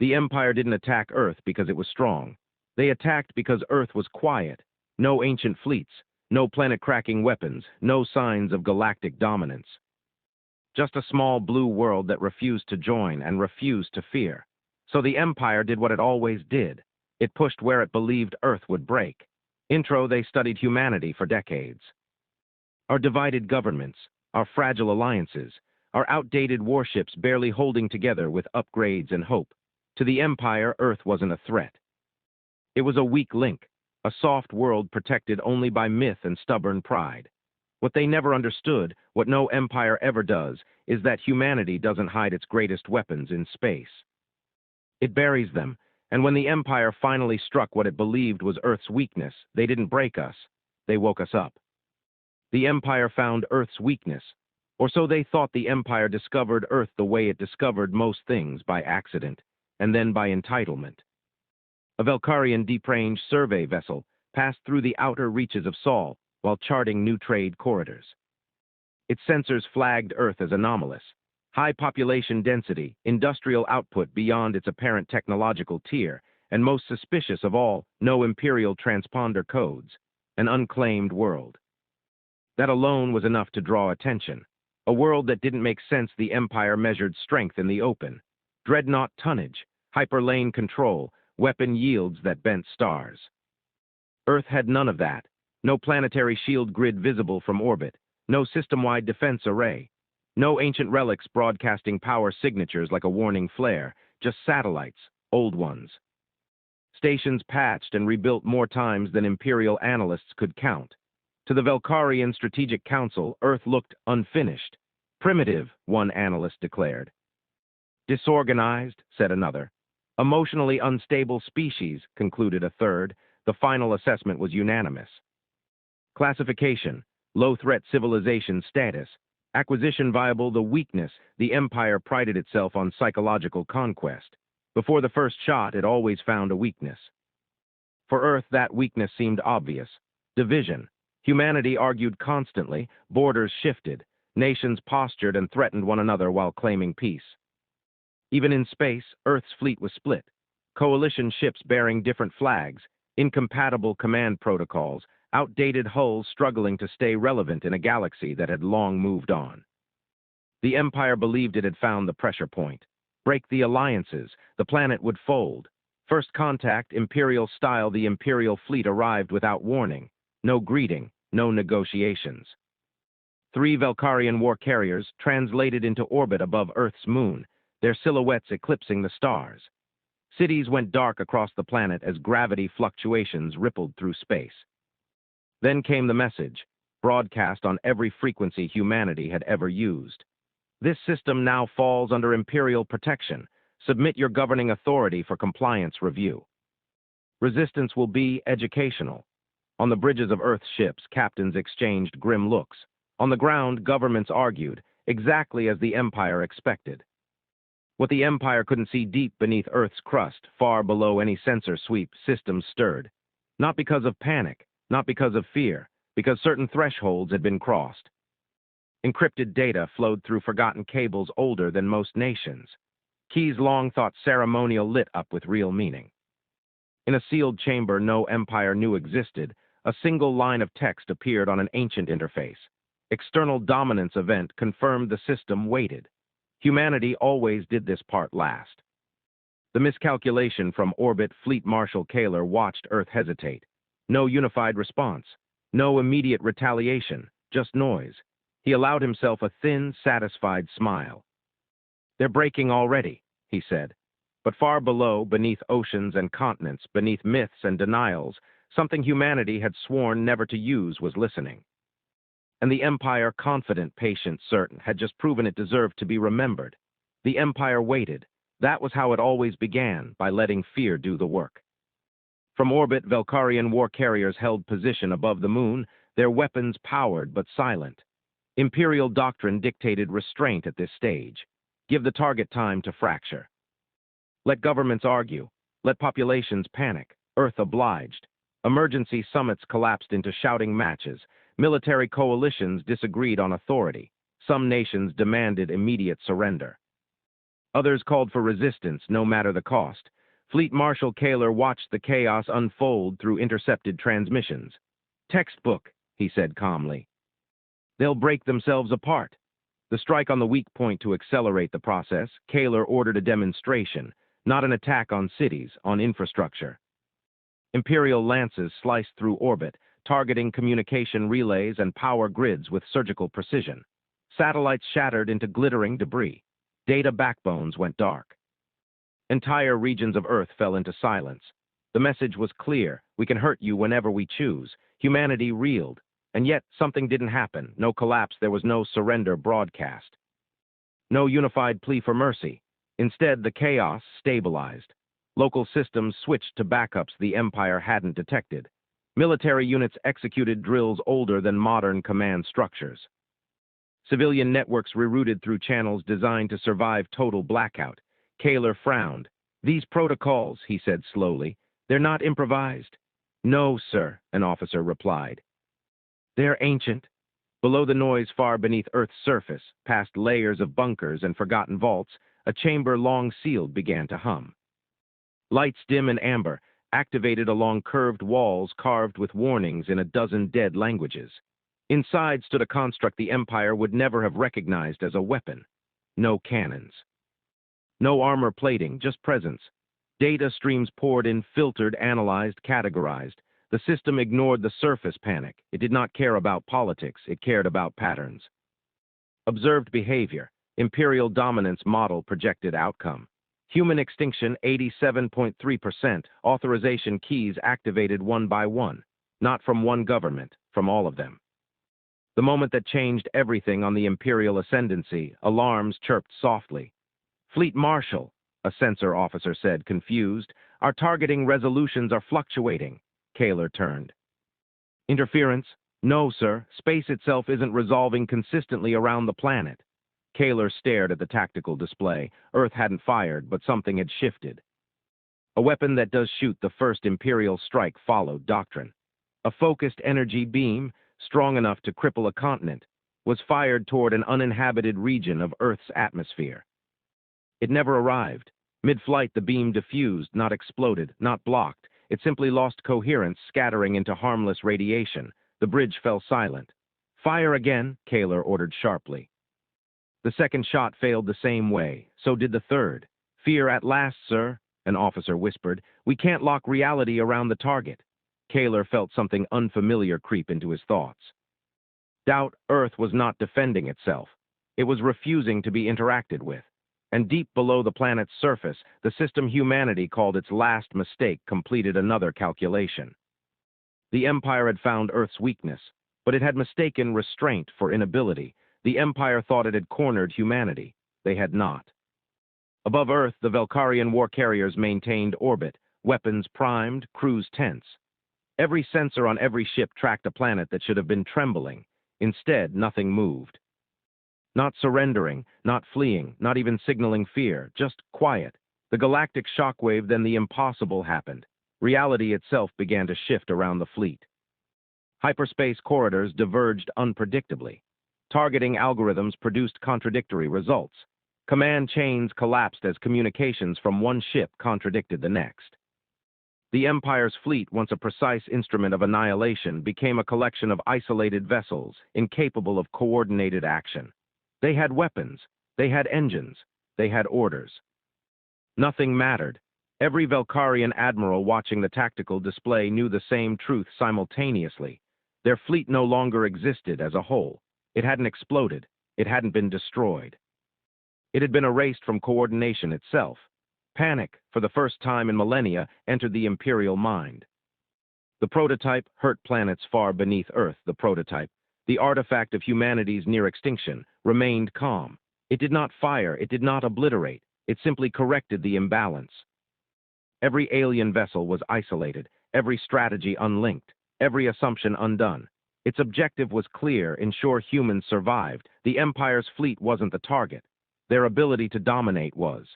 The Empire didn't attack Earth because it was strong. They attacked because Earth was quiet. No ancient fleets, no planet-cracking weapons, no signs of galactic dominance. Just a small blue world that refused to join and refused to fear. So the Empire did what it always did. It pushed where it believed Earth would break. Intro, they studied humanity for decades. Our divided governments, our fragile alliances, our outdated warships barely holding together with upgrades and hope. To the Empire, Earth wasn't a threat. It was a weak link, a soft world protected only by myth and stubborn pride. What they never understood, what no empire ever does, is that humanity doesn't hide its greatest weapons in space. It buries them, and when the Empire finally struck what it believed was Earth's weakness, they didn't break us, they woke us up. The Empire found Earth's weakness, or so they thought. The Empire discovered Earth the way it discovered most things, by accident, and then by entitlement. A Velkarian deep-range survey vessel passed through the outer reaches of Sol while charting new trade corridors. Its sensors flagged Earth as anomalous. High population density, industrial output beyond its apparent technological tier, and most suspicious of all, no imperial transponder codes, an unclaimed world. That alone was enough to draw attention. A world that didn't make sense. The Empire measured strength in the open. Dreadnought tonnage, hyperlane control, weapon yields that bent stars. Earth had none of that. No planetary shield grid visible from orbit, no system-wide defense array, no ancient relics broadcasting power signatures like a warning flare, just satellites, old ones. Stations patched and rebuilt more times than Imperial analysts could count. To the Velkarian Strategic Council, Earth looked unfinished. Primitive, one analyst declared. Disorganized, said another. Emotionally unstable species, concluded a third. The final assessment was unanimous. Classification, low-threat civilization status, acquisition viable. The weakness. The Empire prided itself on psychological conquest. Before the first shot, it always found a weakness. For Earth, that weakness seemed obvious. Division. Humanity argued constantly, borders shifted, nations postured and threatened one another while claiming peace. Even in space, Earth's fleet was split. Coalition ships bearing different flags, incompatible command protocols, outdated hulls struggling to stay relevant in a galaxy that had long moved on. The Empire believed it had found the pressure point. Break the alliances, the planet would fold. First contact, Imperial style. The Imperial fleet arrived without warning. No greeting, no negotiations. 3 Velkarian war carriers translated into orbit above Earth's moon, their silhouettes eclipsing the stars. Cities went dark across the planet as gravity fluctuations rippled through space. Then came the message, broadcast on every frequency humanity had ever used. This system now falls under Imperial protection. Submit your governing authority for compliance review. Resistance will be educational. On the bridges of Earth's ships, captains exchanged grim looks. On the ground, governments argued, exactly as the Empire expected. What the Empire couldn't see deep beneath Earth's crust, far below any sensor sweep, systems stirred. Not because of panic, not because of fear, because certain thresholds had been crossed. Encrypted data flowed through forgotten cables older than most nations. Keys long thought ceremonial lit up with real meaning. In a sealed chamber no Empire knew existed, a single line of text appeared on an ancient interface. External dominance event confirmed the system waited. Humanity always did this part last. The miscalculation from orbit. Fleet Marshal Kaler watched Earth hesitate. No unified response. No immediate retaliation, just noise. He allowed himself a thin, satisfied smile. They're breaking already, he said. But far below, beneath oceans and continents, beneath myths and denials, something humanity had sworn never to use was listening. And the Empire, confident, patient, certain, had just proven it deserved to be remembered. The Empire waited. That was how it always began, by letting fear do the work. From orbit, Velkarian war carriers held position above the moon, their weapons powered but silent. Imperial doctrine dictated restraint at this stage. Give the target time to fracture. Let governments argue. Let populations panic. Earth obliged. Emergency summits collapsed into shouting matches. Military coalitions disagreed on authority. Some nations demanded immediate surrender. Others called for resistance, no matter the cost. Fleet Marshal Kaler watched the chaos unfold through intercepted transmissions. "Textbook," he said calmly. "They'll break themselves apart." The strike on the weak point to accelerate the process, Kaler ordered a demonstration, not an attack on cities, on infrastructure. Imperial lances sliced through orbit, targeting communication relays and power grids with surgical precision. Satellites shattered into glittering debris. Data backbones went dark. Entire regions of Earth fell into silence. The message was clear: we can hurt you whenever we choose. Humanity reeled. And yet, something didn't happen. No collapse, there was no surrender broadcast. No unified plea for mercy. Instead, the chaos stabilized. Local systems switched to backups the Empire hadn't detected. Military units executed drills older than modern command structures. Civilian networks rerouted through channels designed to survive total blackout. Kaler frowned. "These protocols," he said slowly, "they're not improvised." "No, sir," an officer replied. "They're ancient." Below the noise far beneath Earth's surface, past layers of bunkers and forgotten vaults, a chamber long sealed began to hum. Lights dim and amber, activated along curved walls carved with warnings in a dozen dead languages. Inside stood a construct the Empire would never have recognized as a weapon. No cannons. No armor plating, just presence. Data streams poured in, filtered, analyzed, categorized. The system ignored the surface panic. It did not care about politics. It cared about patterns. Observed behavior. Imperial dominance model projected outcome. Human extinction 87.3%. Authorization keys activated one by one. Not from one government, from all of them. The moment that changed everything on the Imperial ascendancy, alarms chirped softly. "Fleet Marshal," a sensor officer said, confused. "Our targeting resolutions are fluctuating." Kaler turned. "Interference?" "No, sir. Space itself isn't resolving consistently around the planet." Kaler stared at the tactical display. Earth hadn't fired, but something had shifted. A weapon that does shoot the first Imperial strike followed doctrine. A focused energy beam, strong enough to cripple a continent, was fired toward an uninhabited region of Earth's atmosphere. It never arrived. Mid-flight, the beam diffused, not exploded, not blocked. It simply lost coherence, scattering into harmless radiation. The bridge fell silent. "Fire again," Kaler ordered sharply. The second shot failed the same way. So did the third. "Fear at last, sir," an officer whispered. "We can't lock reality around the target." Kaler felt something unfamiliar creep into his thoughts. Doubt Earth was not defending itself. It was refusing to be interacted with. And deep below the planet's surface, the system humanity called its last mistake completed another calculation. The Empire had found Earth's weakness, but it had mistaken restraint for inability. The Empire thought it had cornered humanity. They had not. Above Earth, the Velkarian war carriers maintained orbit, weapons primed, crews tense. Every sensor on every ship tracked a planet that should have been trembling. Instead, nothing moved. Not surrendering, not fleeing, not even signaling fear, just quiet. The galactic shockwave, then the impossible happened. Reality itself began to shift around the fleet. Hyperspace corridors diverged unpredictably. Targeting algorithms produced contradictory results. Command chains collapsed as communications from one ship contradicted the next. The Empire's fleet, once a precise instrument of annihilation, became a collection of isolated vessels, incapable of coordinated action. They had weapons, they had engines, they had orders. Nothing mattered. Every Velkarian admiral watching the tactical display knew the same truth simultaneously. Their fleet no longer existed as a whole. It hadn't exploded. It hadn't been destroyed. It had been erased from coordination itself. Panic, for the first time in millennia, entered the Imperial mind. The prototype hurt planets far beneath Earth. The prototype, the artifact of humanity's near extinction, remained calm. It did not fire, it did not obliterate, it simply corrected the imbalance. Every alien vessel was isolated, every strategy unlinked, every assumption undone. Its objective was clear: ensure humans survived. The Empire's fleet wasn't the target. Their ability to dominate was.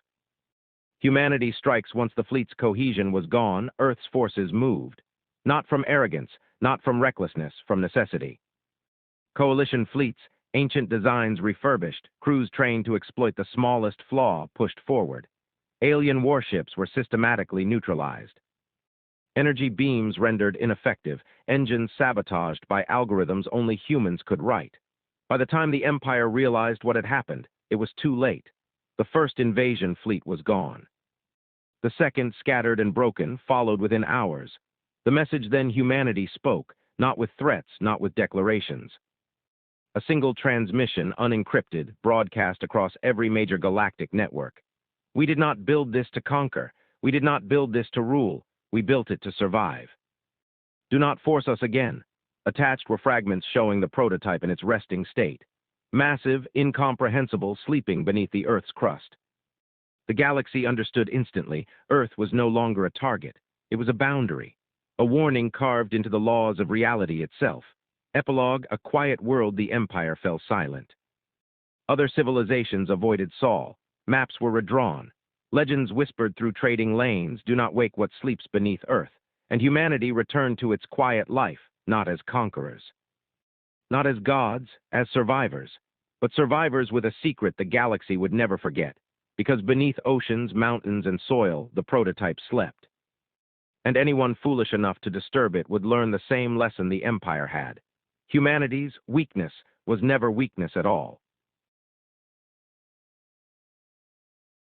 Humanity strikes once the fleet's cohesion was gone. Earth's forces moved. Not from arrogance, not from recklessness, from necessity. Coalition fleets, Ancient designs refurbished, crews trained to exploit the smallest flaw pushed forward. Alien warships were systematically neutralized. Energy beams rendered ineffective, engines sabotaged by algorithms only humans could write. By the time the Empire realized what had happened, it was too late. The first invasion fleet was gone. The second, scattered and broken, followed within hours. The message then humanity spoke, not with threats, not with declarations. A single transmission, unencrypted, broadcast across every major galactic network. We did not build this to conquer. We did not build this to rule. We built it to survive. Do not force us again. Attached were fragments showing the prototype in its resting state. Massive, incomprehensible, sleeping beneath the Earth's crust. The galaxy understood instantly. Earth was no longer a target. It was a boundary. A warning carved into the laws of reality itself. Epilogue, a quiet world, the Empire fell silent. Other civilizations avoided Saul. Maps were redrawn. Legends whispered through trading lanes, do not wake what sleeps beneath Earth. And humanity returned to its quiet life, not as conquerors. Not as gods, as survivors. But survivors with a secret the galaxy would never forget. Because beneath oceans, mountains, and soil, the prototype slept. And anyone foolish enough to disturb it would learn the same lesson the Empire had. Humanity's weakness was never weakness at all.